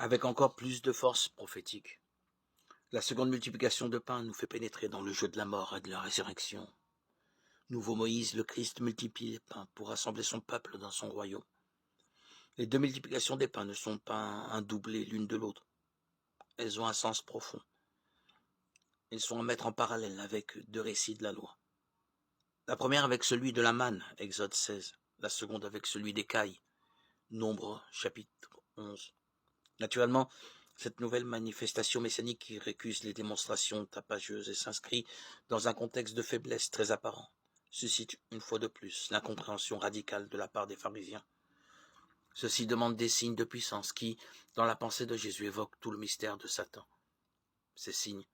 avec encore plus de force prophétique. La seconde multiplication de pain nous fait pénétrer dans le jeu de la mort et de la résurrection. Nouveau Moïse, le Christ multiplie les pains pour rassembler son peuple dans son royaume. Les deux multiplications des pains ne sont pas un doublé l'une de l'autre. Elles ont un sens profond. Elles sont à mettre en parallèle avec deux récits de la loi. La première avec celui de la manne, Exode 16. La seconde avec celui des cailles, Nombre, chapitre 11. Naturellement, cette nouvelle manifestation messianique qui récuse les démonstrations tapageuses et s'inscrit dans un contexte de faiblesse très apparent, suscite une fois de plus l'incompréhension radicale de la part des pharisiens. Ceux-ci demandent des signes de puissance qui, dans la pensée de Jésus, évoquent tout le mystère de Satan. Ces signes,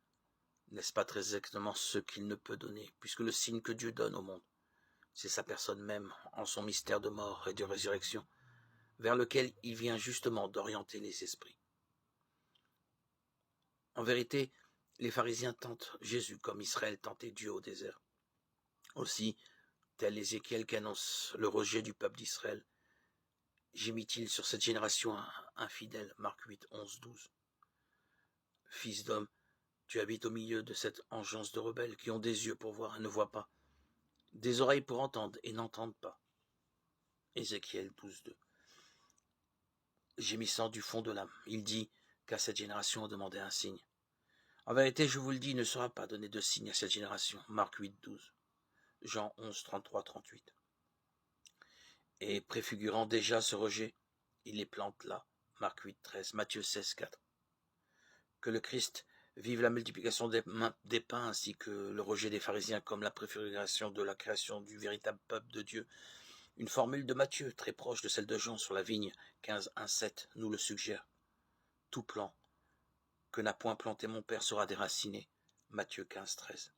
n'est-ce pas très exactement ce qu'il ne peut donner, puisque le signe que Dieu donne au monde, c'est sa personne même, en son mystère de mort et de résurrection, vers lequel il vient justement d'orienter les esprits. En vérité, les pharisiens tentent Jésus comme Israël tentait Dieu au désert. Aussi, tel Ézéchiel qui annonce le rejet du peuple d'Israël, gémit-il sur cette génération infidèle, Marc 8, 11, 12. Fils d'homme, tu habites au milieu de cette engeance de rebelles qui ont des yeux pour voir et ne voient pas, des oreilles pour entendre et n'entendent pas. Ézéchiel 12, 2. Gémissant du fond de l'âme, il dit qu'à cette génération on demandait un signe. En vérité, je vous le dis, il ne sera pas donné de signe à cette génération. Marc 8, 12. Jean 11, 33, 38. Et préfigurant déjà ce rejet, il les plante là. Marc 8, 13. Matthieu 16, 4. Que le Christ vive la multiplication des pains ainsi que le rejet des pharisiens comme la préfiguration de la création du véritable peuple de Dieu. Une formule de Matthieu, très proche de celle de Jean sur la vigne, 15, 1, 7, nous le suggère. Tout plan que n'a point planté mon Père sera déraciné. Matthieu 15, 13.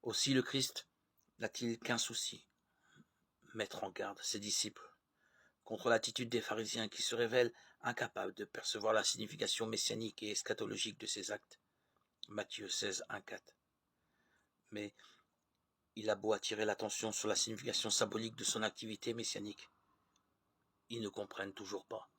Aussi le Christ n'a-t-il qu'un souci, mettre en garde ses disciples contre l'attitude des pharisiens qui se révèlent incapables de percevoir la signification messianique et eschatologique de ses actes. Matthieu 16, 1, 4. Mais il a beau attirer l'attention sur la signification symbolique de son activité messianique, ils ne comprennent toujours pas.